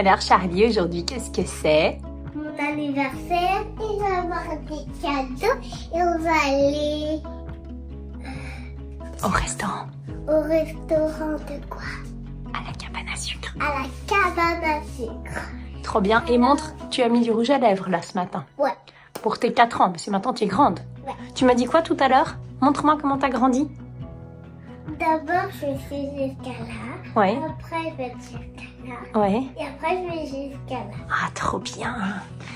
Alors Charlie, aujourd'hui, qu'est-ce que c'est? Mon anniversaire, il va y avoir des cadeaux et on va aller Au restaurant. au restaurant de quoi? À la cabane à sucre. À la cabane à sucre. Trop bien. Et montre, tu as mis du rouge à lèvres là ce matin. Ouais. Pour tes 4 ans, parce que maintenant tu es grande. Ouais. Tu m'as dit quoi tout à l'heure? Montre-moi comment t'as grandi. D'abord, je fais jusqu'à là. Ouais. Après, je vais jusqu'à là. Ouais. Et après, je vais jusqu'à là. Ah, trop bien.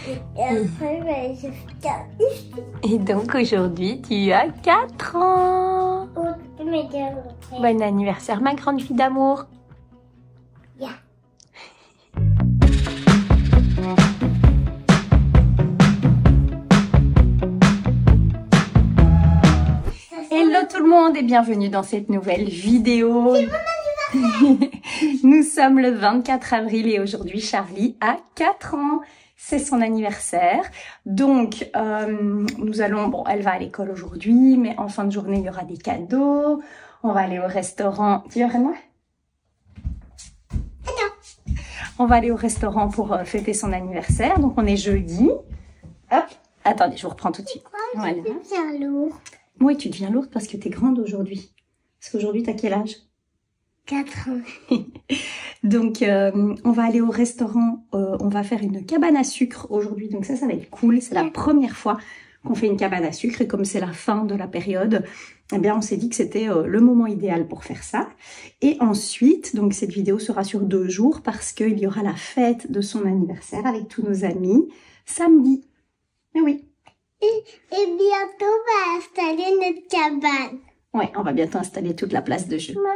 Et après, je vais jusqu'à ici. Et donc aujourd'hui, tu as 4 ans. Ou me dire Bon anniversaire, ma grande fille d'amour. Yeah. Hello tout le monde et bienvenue dans cette nouvelle vidéo. Nous sommes le 24 avril et aujourd'hui Charlie a 4 ans. C'est son anniversaire. Donc nous allons, bon elle va à l'école aujourd'hui, mais en fin de journée il y aura des cadeaux. On va aller au restaurant. Tu viens près de moi? On va aller au restaurant pour fêter son anniversaire. Donc on est jeudi. Hop, attendez, je vous reprends tout de suite. Voilà. C'est bien lourd. Oui, tu deviens lourde parce que tu es grande aujourd'hui. Parce qu'aujourd'hui, tu as quel âge? 4 ans. Donc, on va aller au restaurant. On va faire une cabane à sucre aujourd'hui. Donc ça va être cool. C'est la première fois qu'on fait une cabane à sucre. Et comme c'est la fin de la période, eh bien, on s'est dit que c'était le moment idéal pour faire ça. Et ensuite, donc cette vidéo sera sur 2 jours parce qu'il y aura la fête de son anniversaire avec tous nos amis samedi. Mais oui. Et bientôt, on va installer notre cabane. Ouais, on va bientôt installer toute la place de jeu. Maman.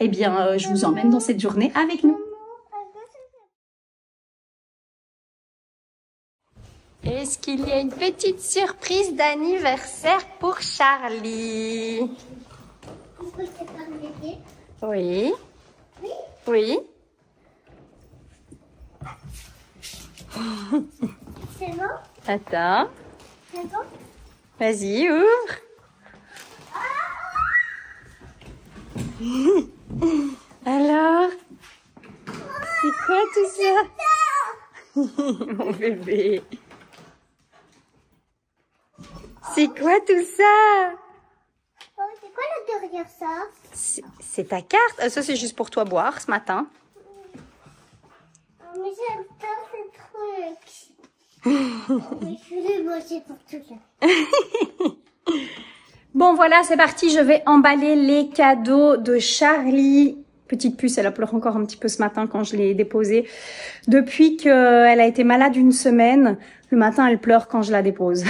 Eh bien, je vous emmène dans cette journée avec nous. Est-ce qu'il y a une petite surprise d'anniversaire pour Charlie? Pourquoi c'est pas bébé? Oui. Oui. Oui. C'est bon? Attends. C'est bon? Vas-y, ouvre. Alors, c'est quoi tout ça? Mon bébé. C'est quoi tout ça? Oh, c'est quoi là derrière ça? C'est ta carte. Ça, c'est juste pour toi boire ce matin. Oh, mais j'aime pas ce truc. Mais je vais manger pour tout ça. Bon, voilà, c'est parti. Je vais emballer les cadeaux de Charlie. Petite puce, elle a pleuré encore un petit peu ce matin quand je l'ai déposée. Depuis qu'elle a été malade 1 semaine, le matin, elle pleure quand je la dépose.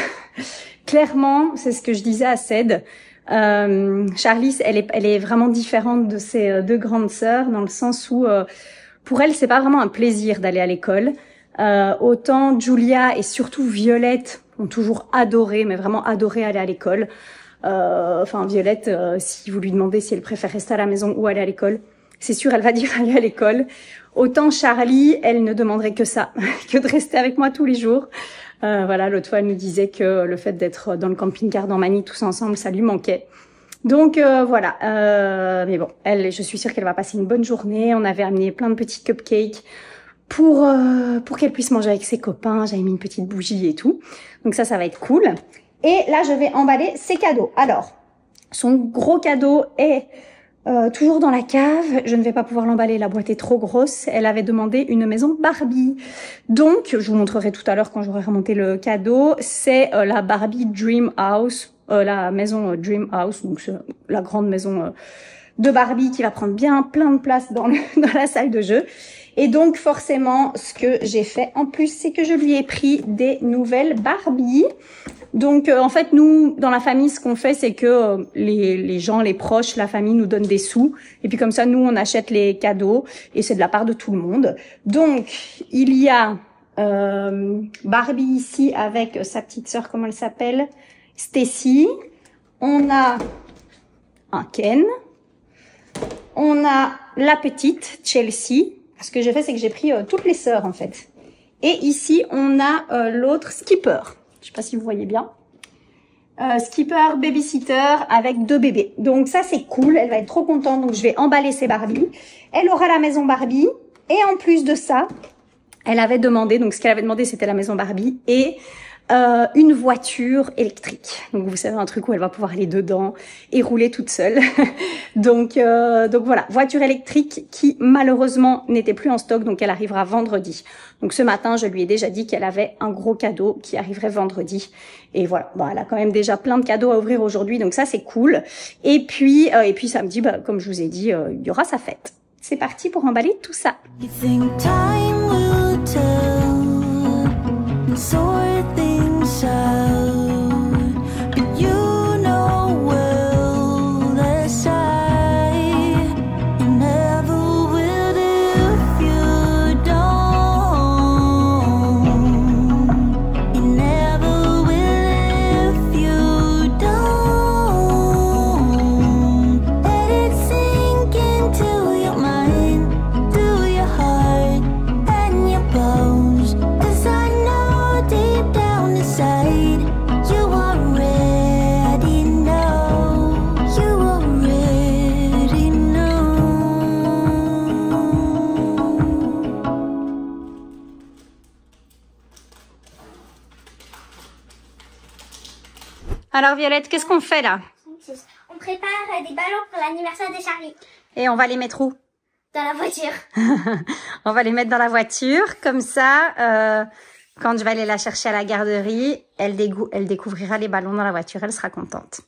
Clairement, c'est ce que je disais à Ced. Charlie, elle est vraiment différente de ses 2 grandes sœurs dans le sens où, pour elle, c'est pas vraiment un plaisir d'aller à l'école. Autant Julia et surtout Violette ont toujours adoré, mais vraiment adoré aller à l'école. Enfin, Violette, si vous lui demandez si elle préfère rester à la maison ou aller à l'école, c'est sûr, elle va dire aller à l'école. Autant Charlie, elle ne demanderait que ça, que de rester avec moi tous les jours. Voilà, l'autre fois, elle nous disait que le fait d'être dans le camping-car d'Emmany tous ensemble, ça lui manquait. Donc voilà, mais bon, je suis sûre qu'elle va passer une bonne journée. On avait amené plein de petits cupcakes pour qu'elle puisse manger avec ses copains. J'avais mis une petite bougie et tout. Donc ça va être cool. Et là, je vais emballer ses cadeaux. Alors, son gros cadeau est toujours dans la cave. Je ne vais pas pouvoir l'emballer, la boîte est trop grosse. Elle avait demandé une maison Barbie. Donc, je vous montrerai tout à l'heure quand j'aurai remonté le cadeau. C'est la Barbie Dream House, la maison Dream House, donc c'est la grande maison de Barbie qui va prendre bien plein de place dans la salle de jeu. Et donc, forcément, ce que j'ai fait en plus, c'est que je lui ai pris des nouvelles Barbie. Donc, en fait, nous, dans la famille, ce qu'on fait, c'est que les gens, les proches, la famille nous donnent des sous. Et puis comme ça, nous, on achète les cadeaux. Et c'est de la part de tout le monde. Donc, il y a Barbie ici avec sa petite sœur, comment elle s'appelle? Stacy. On a un Ken. On a la petite, Chelsea. Ce que j'ai fait, c'est que j'ai pris toutes les sœurs, en fait. Et ici, on a l'autre Skipper. Je sais pas si vous voyez bien. Skipper, babysitter avec 2 bébés. Donc ça, c'est cool. Elle va être trop contente. Donc je vais emballer ses Barbie. Elle aura la maison Barbie. Et en plus de ça, elle avait demandé, donc ce qu'elle avait demandé, c'était la maison Barbie et une voiture électrique. Donc vous savez, un truc où elle va pouvoir aller dedans et rouler toute seule. donc voilà, voiture électrique qui malheureusement n'était plus en stock, donc elle arrivera vendredi. Donc ce matin, je lui ai déjà dit qu'elle avait un gros cadeau qui arriverait vendredi. Et voilà, bon, elle a quand même déjà plein de cadeaux à ouvrir aujourd'hui, donc ça c'est cool. Et puis samedi, bah, comme je vous ai dit, il y aura sa fête. C'est parti pour emballer tout ça. Alors Violette, qu'est-ce qu'on fait là? On prépare des ballons pour l'anniversaire de Charlie. Et on va les mettre où? Dans la voiture. On va les mettre dans la voiture, comme ça, quand je vais aller la chercher à la garderie, elle découvrira les ballons dans la voiture, elle sera contente.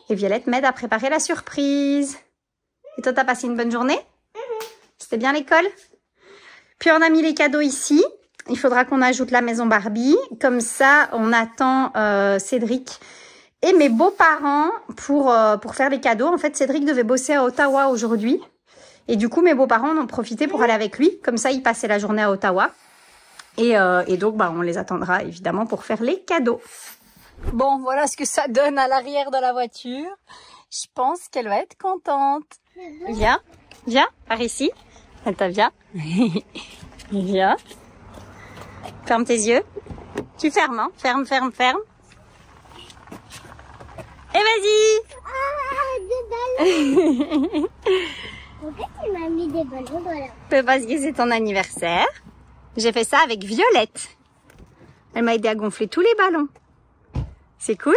Et Violette m'aide à préparer la surprise. Et toi, t'as passé une bonne journée? C'était bien l'école? Puis on a mis les cadeaux ici. Il faudra qu'on ajoute la maison Barbie. Comme ça, on attend Cédric et mes beaux-parents pour faire les cadeaux. En fait, Cédric devait bosser à Ottawa aujourd'hui. Et du coup, mes beaux-parents en ont profité pour aller avec lui. Comme ça, il passait la journée à Ottawa. Et donc, bah, on les attendra évidemment pour faire les cadeaux. Bon, voilà ce que ça donne à l'arrière de la voiture. Je pense qu'elle va être contente. Viens, viens, par ici. Attends, viens. Viens. Ferme tes yeux. Tu fermes, hein. Ferme, ferme, ferme. Et vas-y. Ah, des ballons. Pourquoi tu m'as mis des ballons dans la... Parce que c'est ton anniversaire. J'ai fait ça avec Violette. Elle m'a aidé à gonfler tous les ballons. C'est cool?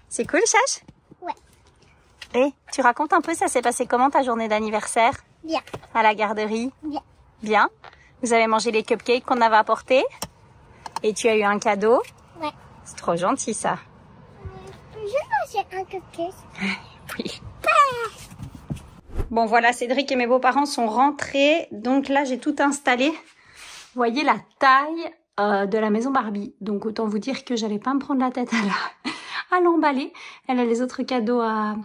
C'est cool, Chache? Ouais. Et tu racontes un peu, ça s'est passé comment ta journée d'anniversaire? Bien. À la garderie? Bien. Bien. Vous avez mangé les cupcakes qu'on avait apportés? Et tu as eu un cadeau? Ouais. C'est trop gentil, ça. Je mangeais un cupcake. Oui. Bon, voilà, Cédric et mes beaux-parents sont rentrés. Donc là, j'ai tout installé. Vous voyez la taille de la maison Barbie. Donc, autant vous dire que j'allais pas me prendre la tête à l'emballer. Elle a les autres cadeaux à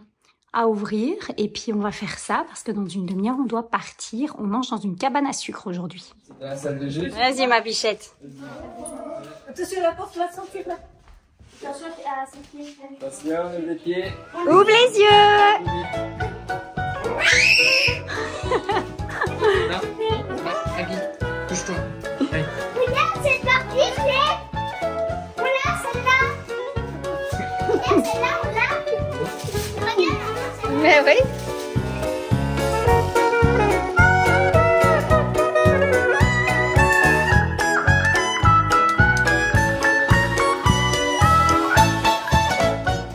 ouvrir. Et puis, on va faire ça parce que dans une demi-heure, on doit partir. On mange dans une cabane à sucre aujourd'hui. C'est dans la salle de jeu. Vas-y, ma bichette. Attention, la porte va sortir là. Attention à sortir. Attention, lève les pieds. Ouvre les yeux. Non. Agui, bouge-toi. Allez. Regarde, c'est parti, Regarde celle-là. Regarde celle-là, on l'a. Regarde, celle-là. Mais oui.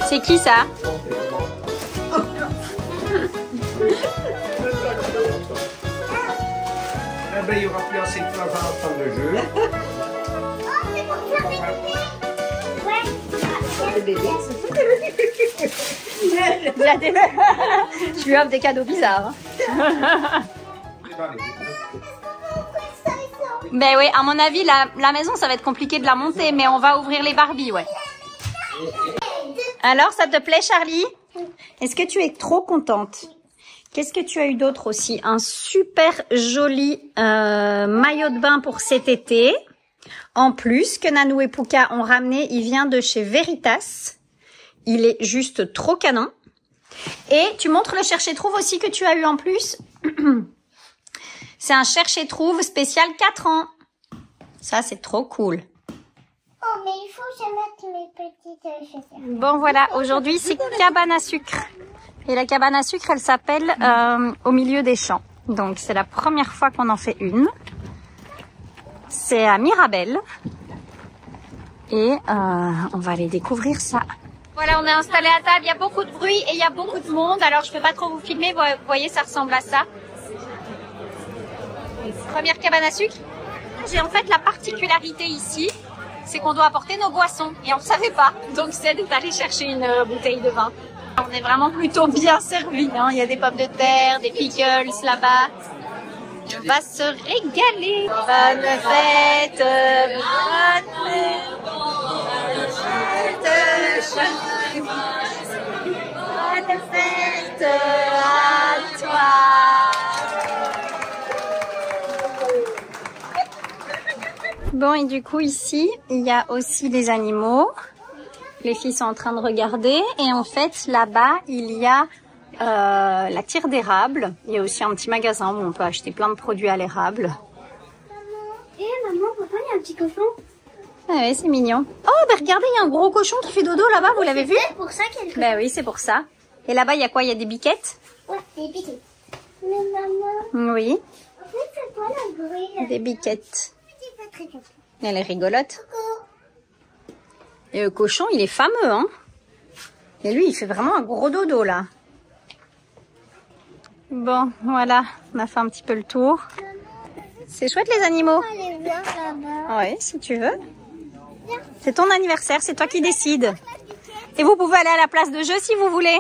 C'est qui ça? Eh ben, il n'y aura plus assez de place dans la salle de jeu. Oh, c'est pour faire des bébés. Ouais. Je lui offre des cadeaux bizarres. Mais oui, à mon avis, la maison, ça va être compliqué de la monter, mais on va ouvrir les Barbies, ouais. Alors, ça te plaît, Charlie? Est-ce que tu es trop contente? Qu'est-ce que tu as eu d'autre aussi? Un super joli maillot de bain pour cet été. En plus, que Nanou et Pouka ont ramené, il vient de chez Veritas. Il est juste trop canon. Et tu montres le cherche-et-trouve aussi que tu as eu en plus. C'est un cherche-et-trouve spécial 4 ans. Ça, c'est trop cool. Oh, mais il faut que je mette mes petites chaussures. Bon, voilà. Aujourd'hui, c'est cabane à sucre. Et la cabane à sucre, elle s'appelle Au milieu des champs. Donc c'est la première fois qu'on en fait une. C'est à Mirabel. Et on va aller découvrir ça. Voilà, on est installé à table, il y a beaucoup de bruit et il y a beaucoup de monde. Alors je peux pas trop vous filmer, vous voyez ça ressemble à ça. Première cabane à sucre. J'ai en fait la particularité ici, c'est qu'on doit apporter nos boissons et on ne savait pas. Donc c'est d'aller chercher une bouteille de vin. On est vraiment plutôt bien servi, hein. Il y a des pommes de terre, des pickles là-bas. On va se régaler. Bonne fête, bonne fête, bonne fête à toi. Bon, et du coup ici, il y a aussi les animaux. Les filles sont en train de regarder. Et en fait, là-bas, il y a la tire d'érable. Il y a aussi un petit magasin où on peut acheter plein de produits à l'érable. Maman, papa, il y a un petit cochon. Ah ouais, c'est mignon. Oh, bah regardez, il y a un gros cochon qui fait dodo là-bas, vous l'avez vu? C'est pour ça qu'il y a le Bah oui, c'est pour ça. Et là-bas, il y a quoi? Il y a des biquettes? Ouais, des biquettes. Mais maman, Oui, en fait, c'est quoi la grille? des biquettes. C'est pas très bien. Elle est rigolote. Et le cochon, il est fameux, hein? Et lui, il fait vraiment un gros dodo, là. Bon, voilà, on a fait un petit peu le tour. C'est chouette, les animaux. Allez voir là-bas. Oui, si tu veux. C'est ton anniversaire, c'est toi qui décides. Et vous pouvez aller à la place de jeu si vous voulez.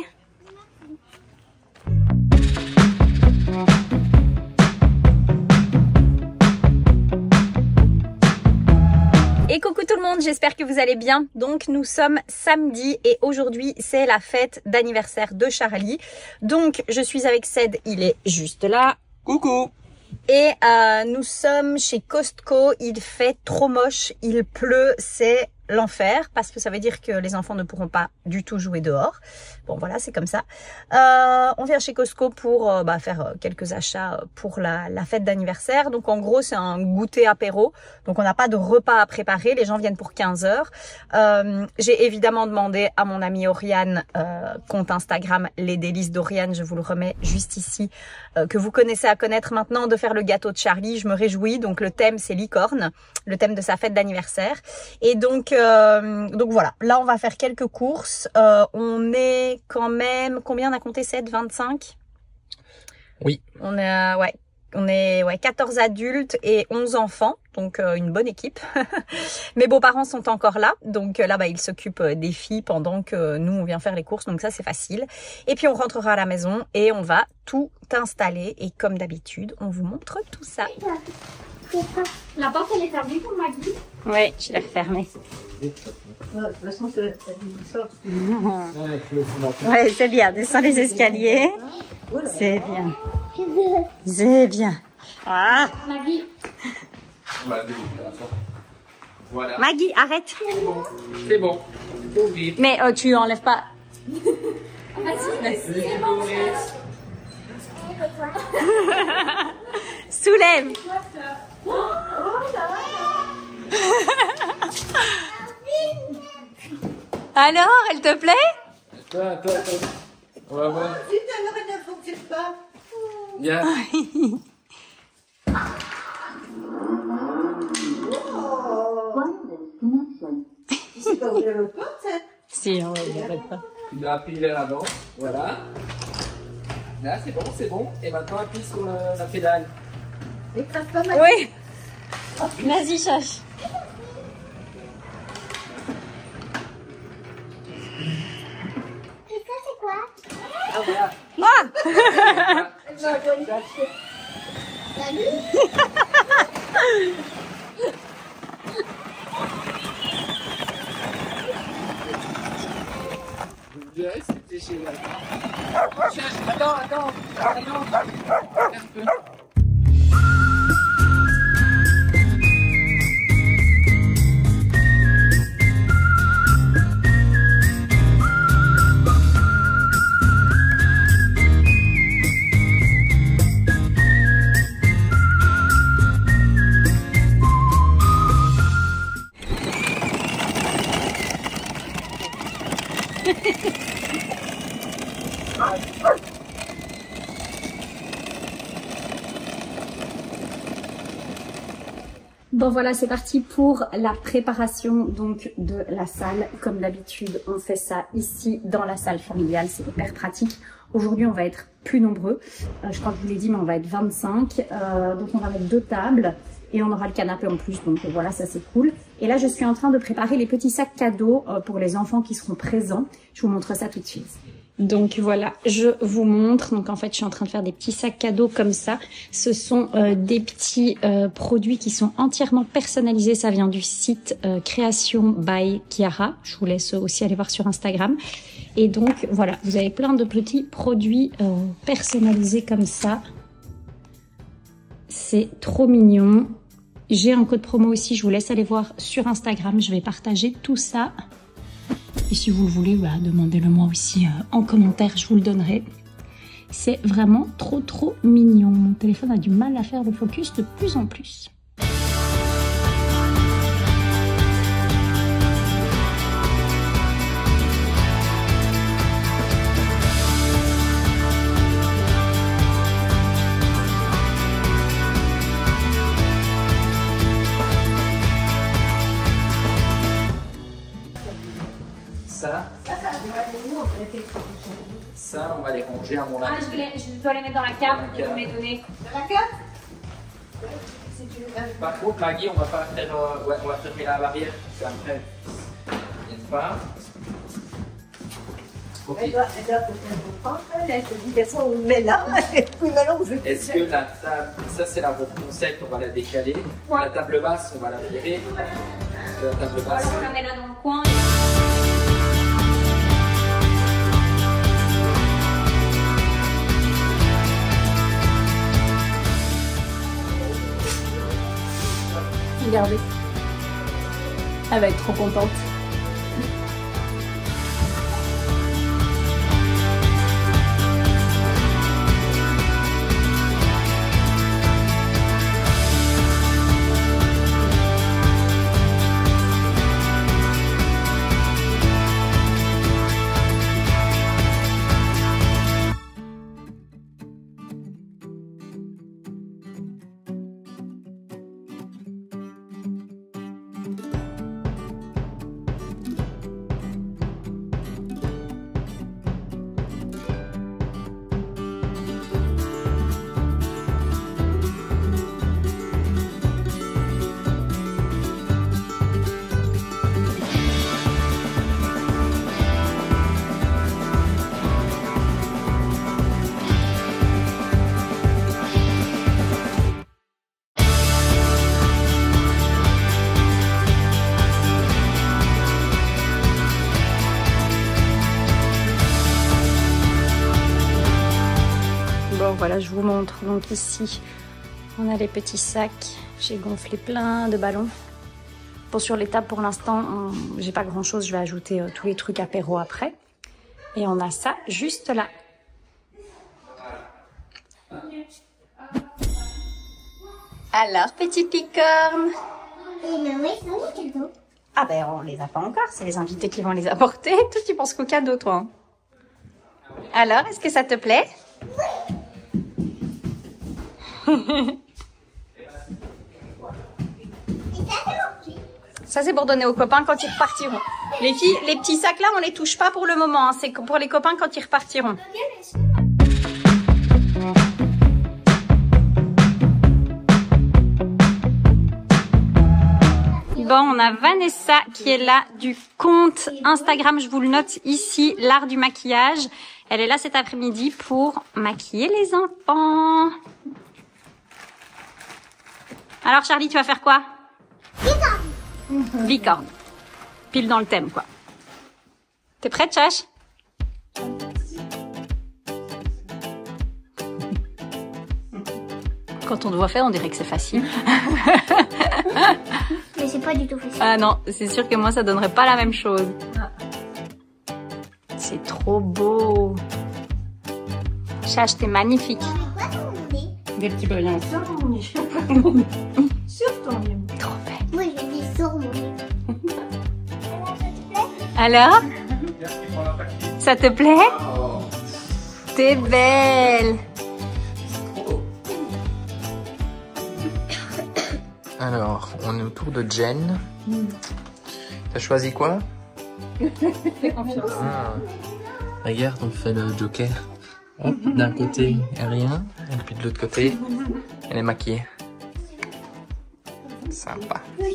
Et coucou tout le monde, j'espère que vous allez bien. Donc nous sommes samedi et aujourd'hui c'est la fête d'anniversaire de Charlie. Donc je suis avec Ced, il est juste là. Coucou. Et nous sommes chez Costco, il fait trop moche, il pleut, c'est l'enfer parce que ça veut dire que les enfants ne pourront pas du tout jouer dehors. Bon voilà, c'est comme ça. On vient chez Costco pour faire quelques achats pour la fête d'anniversaire. Donc en gros c'est un goûter apéro, donc on n'a pas de repas à préparer, les gens viennent pour 15 h. J'ai évidemment demandé à mon amie Oriane, compte Instagram Les Délices d'Oriane, je vous le remets juste ici, que vous connaissez à connaître maintenant, de faire le gâteau de Charlie. Je me réjouis, donc le thème c'est licorne, le thème de sa fête d'anniversaire. Et donc voilà, là on va faire quelques courses. On est quand même, combien on a compté, 7, 25? Oui. On est 14 adultes et 11 enfants, donc une bonne équipe. Mes beaux-parents sont encore là, donc là ils s'occupent des filles pendant que nous on vient faire les courses, donc ça c'est facile. Et puis on rentrera à la maison et on va tout installer et comme d'habitude on vous montre tout ça. La porte elle est fermée pour Maggie. Oui, je l'ai refermée. De toute façon, c'est ça. Ouais, c'est bien, descends les escaliers. C'est bien. C'est bien. Ah. Maggie. Voilà. Maggie, arrête. C'est bon. Faut ouvrir. Mais tu enlèves pas. Soulève. Alors, elle te plaît? Attends. On va voir. Si ta oreille ne fonctionne pas. Viens. C'est pas ouvrir l'autre porte, ça. Si, on n'arrête pas. Tu dois appuyer vers l'avant. Voilà. Là, c'est bon. Et maintenant, appuie sur la pédale. Écrase pas mal. Oui. Vas-y, cherche. Et ça c'est quoi? Ah, voilà. Ah. Je dirais que c'était chez moi. Attends. Un peu. Bon voilà, c'est parti pour la préparation donc de la salle. Comme d'habitude, on fait ça ici dans la salle familiale, c'est hyper pratique. Aujourd'hui, on va être plus nombreux. Je crois que je vous l'ai dit, mais on va être 25. Donc on va mettre 2 tables et on aura le canapé en plus. Donc voilà, ça c'est cool. Et là, je suis en train de préparer les petits sacs cadeaux pour les enfants qui seront présents. Je vous montre ça tout de suite. Donc voilà, je vous montre. Donc en fait, je suis en train de faire des petits sacs cadeaux comme ça. Ce sont des petits produits qui sont entièrement personnalisés. Ça vient du site Création by Chiara. Je vous laisse aussi aller voir sur Instagram. Et donc voilà, vous avez plein de petits produits personnalisés comme ça. C'est trop mignon. J'ai un code promo aussi, je vous laisse aller voir sur Instagram. Je vais partager tout ça. Et si vous le voulez, bah, demandez-le moi aussi en commentaire, je vous le donnerai. C'est vraiment trop mignon. Mon téléphone a du mal à faire le focus de plus en plus. Ça, on va les ranger à mon avis. Ah, je dois les mettre dans la cave que vous m'avez donnée. Dans la cave? Par contre, Maggie, on va pas faire, ouais, on va fermer la barrière, c'est après. N'est-ce pas? Ok. Elle doit peut-être comprendre, elle se dit, qu'est-ce qu'on met là? Et puis maintenant, je vais. Est-ce que la table, ça c'est la bonne concept, on va la décaler. Ouais. La table basse, on va la virer. La table basse. Alors, on la met là dans le coin. Regardez. Elle va être trop contente. Voilà, je vous montre. Donc ici, on a les petits sacs. J'ai gonflé plein de ballons. Bon, sur les tables, pour l'instant, j'ai pas grand chose. Je vais ajouter tous les trucs apéro après. Et on a ça juste là. Alors, petit picorne. Et maman, ils sont les cadeaux. Ah ben, on les a pas encore. C'est les invités qui vont les apporter. Toi, tu penses qu'au cadeau, toi. Alors, est-ce que ça te plaît? Ça c'est pour donner aux copains quand ils repartiront. Les filles, les petits sacs là, on les touche pas pour le moment. Hein. C'est pour les copains quand ils repartiront. Bon, on a Vanessa qui est là du compte Instagram. Je vous le note ici, l'art du maquillage. Elle est là cet après-midi pour maquiller les enfants. Alors Charlie, tu vas faire quoi? Bicorne. Bicorne. Pile dans le thème, quoi. T'es prête, Chache? Quand on te voit faire, on dirait que c'est facile. Mais c'est pas du tout facile. Ah non, c'est sûr que moi, ça donnerait pas la même chose. C'est trop beau. Chache, t'es magnifique. Quoi ton nez? Des petits brillants. Sur ton nez. Sur ton nez. Trop belle. Moi, je dis sur mon nez. Alors? Ça te plaît? T'es belle. Alors, Alors, on est autour de Jen. T'as choisi quoi? Ah. Regarde, on fait le Joker. Hop, d'un côté, rien. Et puis de l'autre côté, elle est maquillée. Sympa. Tu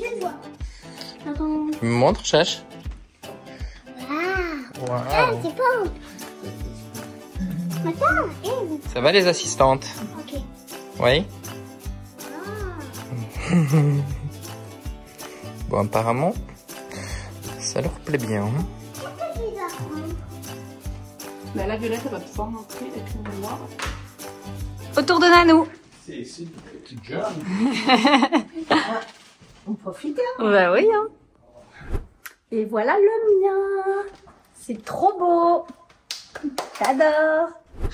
me montres, Chache? Ah, Wow. c'est bon. Attends, Ça va les assistantes? ok. Oui? Ah. Bon, apparemment, ça leur plaît bien. Hein? Bah, la violette, elle va pouvoir rentrer avec le noir. Autour de Nanou. C'est ici, petite John. On profite. Bah oui, hein. Et voilà le mien. C'est trop beau. J'adore.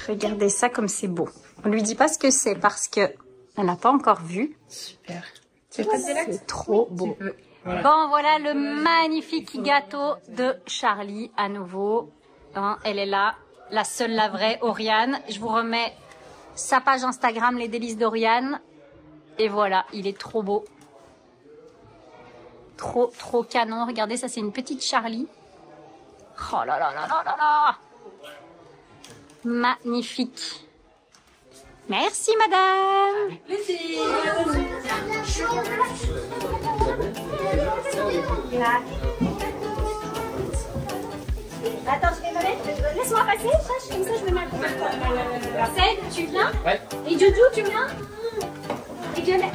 Regardez ça comme c'est beau. On lui dit pas ce que c'est parce que elle n'a pas encore vu. Super. C'est pas C'est trop beau. Bon, voilà le magnifique gâteau de Charlie à nouveau. Hein, elle est là, la seule, la vraie, Oriane. Je vous remets sa page Instagram, les délices d'Oriane. Et voilà, il est trop beau. Trop, trop canon. Regardez, ça c'est une petite Charlie. Oh là là là là là là. Magnifique. Merci, madame. Attends, je vais me mettre. Laisse-moi passer, Chache, comme ça je me mets. Ced, tu viens? Ouais. Et Jojo, tu viens? Et Violette.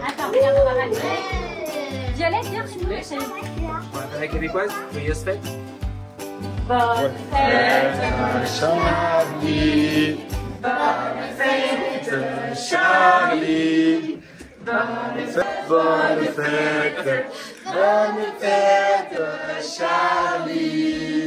Attends, regarde, on va rallumer. Violette, viens, tu me chérie. La québécoise, joyeuse fête. Bonne Charlie. Charlie. Bonne fête. Bonne fête, Charlie.